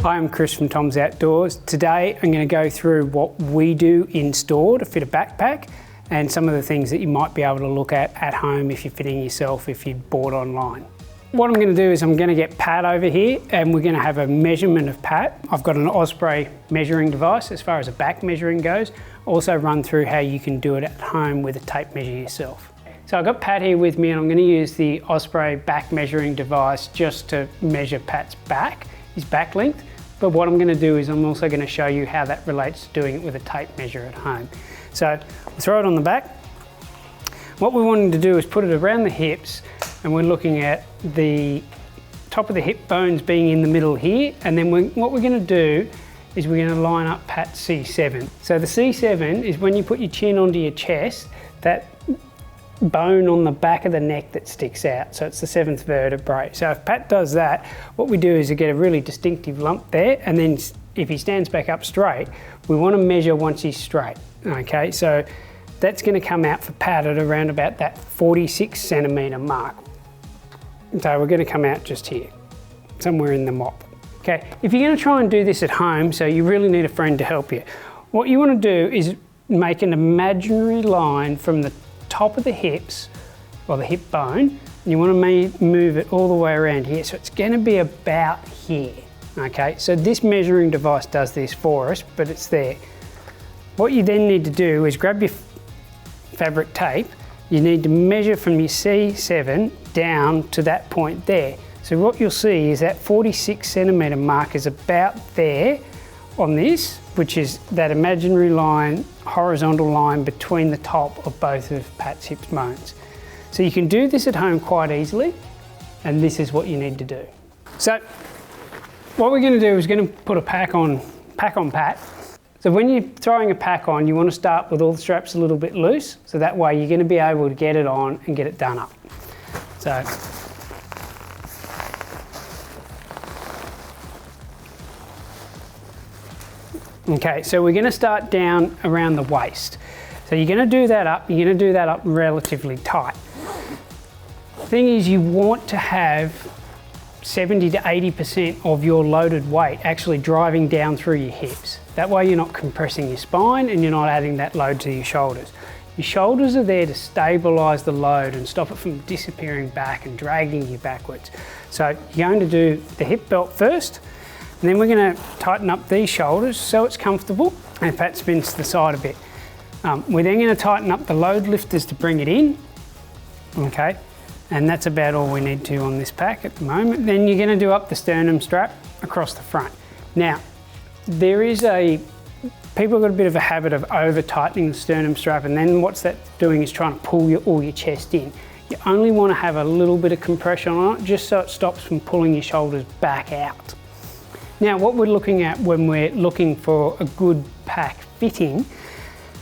Hi, I'm Chris from Tom's Outdoors. Today I'm going to go through what we do in store to fit a backpack and some of the things that you might be able to look at home if you're fitting yourself, if you're bought online. What I'm going to do is I'm going to get Pat over here and we're going to have a measurement of Pat. I've got an Osprey measuring device as far as a back measuring goes. Also run through how you can do it at home with a tape measure yourself. So I've got Pat here with me and I'm going to use the Osprey back measuring device just to measure Pat's back, his back length. But what I'm going to do is I'm also going to show you how that relates to doing it with a tape measure at home. So I'll throw it on the back. What we're wanting to do is put it around the hips, and we're looking at the top of the hip bones being in the middle here, and then what we're going to do is we're going to line up Pat's C7. So the C7 is when you put your chin onto your chest, that bone on the back of the neck that sticks out, so it's the 7th vertebrae. So if Pat does that, what we do is we get a really distinctive lump there, and then if he stands back up straight, we want to measure once he's straight. Okay, so that's going to come out for Pat at around about that 46 centimetre mark. So we're going to come out just here, somewhere in the mop. Okay, if you're going to try and do this at home, so you really need a friend to help you, what you want to do is make an imaginary line from the top of the hips, or the hip bone, and you want to move it all the way around here. So it's going to be about here. Okay, so this measuring device does this for us, but it's there. What you then need to do is grab your fabric tape. You need to measure from your C7 down to that point there. So what you'll see is that 46 centimetre mark is about there on this, which is that imaginary line, horizontal line between the top of both of Pat's hip bones. So you can do this at home quite easily, and this is what you need to do. So what we're going to do is going to put a pack on Pat. So when you're throwing a pack on, you want to start with all the straps a little bit loose, so that way you're going to be able to get it on and get it done up. So okay, so we're going to start down around the waist. So you're going to do that up, relatively tight. The thing is, you want to have 70 to 80% of your loaded weight actually driving down through your hips. That way you're not compressing your spine and you're not adding that load to your shoulders. Your shoulders are there to stabilise the load and stop it from disappearing back and dragging you backwards. So you're going to do the hip belt first, and then we're going to tighten up these shoulders so it's comfortable, and Pat spins to the side a bit. We're then going to tighten up the load lifters to bring it in, okay, and that's about all we need to on this pack at the moment. Then you're going to do up the sternum strap across the front. Now, people have got a bit of a habit of over tightening the sternum strap, and then what's that doing is trying to pull all your chest in. You only want to have a little bit of compression on it, just so it stops from pulling your shoulders back out. Now, what we're looking at when we're looking for a good pack fitting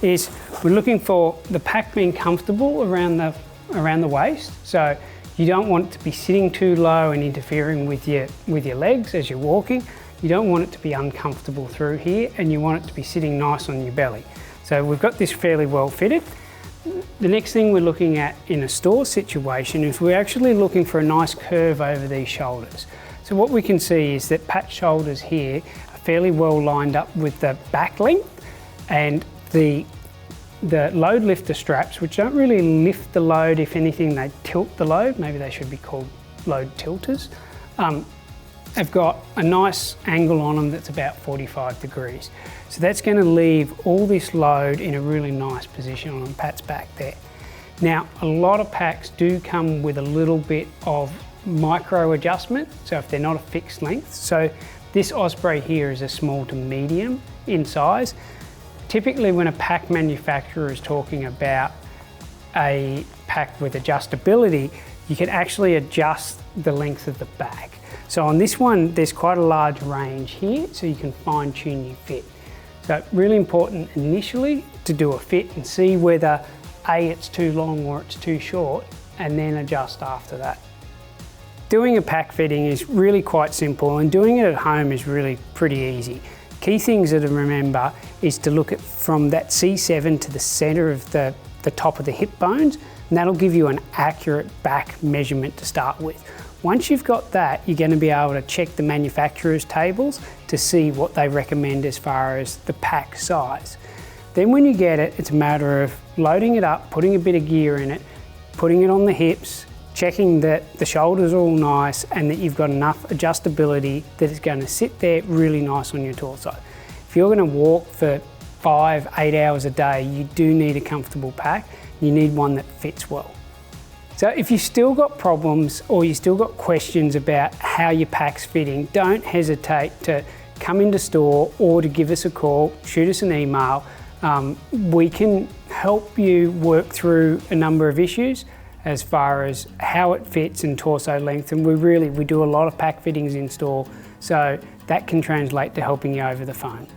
is we're looking for the pack being comfortable around the waist. So you don't want it to be sitting too low and interfering with your legs as you're walking. You don't want it to be uncomfortable through here, and you want it to be sitting nice on your belly. So we've got this fairly well fitted. The next thing we're looking at in a store situation is we're actually looking for a nice curve over these shoulders. So what we can see is that Pat's shoulders here are fairly well lined up with the back length, and the load lifter straps, which don't really lift the load, if anything they tilt the load, maybe they should be called load tilters, have got a nice angle on them that's about 45 degrees. So that's going to leave all this load in a really nice position on Pat's back there. Now, a lot of packs do come with a little bit of micro adjustment, so if they're not a fixed length. So this Osprey here is a small to medium in size. Typically when a pack manufacturer is talking about a pack with adjustability, you can actually adjust the length of the back. So on this one, there's quite a large range here, so you can fine tune your fit. So really important initially to do a fit and see whether A, it's too long or it's too short, and then adjust after that. Doing a pack fitting is really quite simple, and doing it at home is really pretty easy. Key things to remember is to look at from that C7 to the centre of the top of the hip bones. And that'll give you an accurate back measurement to start with. Once you've got that, you're going to be able to check the manufacturer's tables to see what they recommend as far as the pack size. Then when you get it, it's a matter of loading it up, putting a bit of gear in it, putting it on the hips, checking that the shoulders are all nice and that you've got enough adjustability that it's going to sit there really nice on your torso. If you're going to walk for 5-8 hours a day, you do need a comfortable pack. You need one that fits well. So if you've still got problems or you've still got questions about how your pack's fitting, don't hesitate to come into store or to give us a call, shoot us an email. We can help you work through a number of issues as far as how it fits and torso length, and we do a lot of pack fittings in store, so that can translate to helping you over the phone.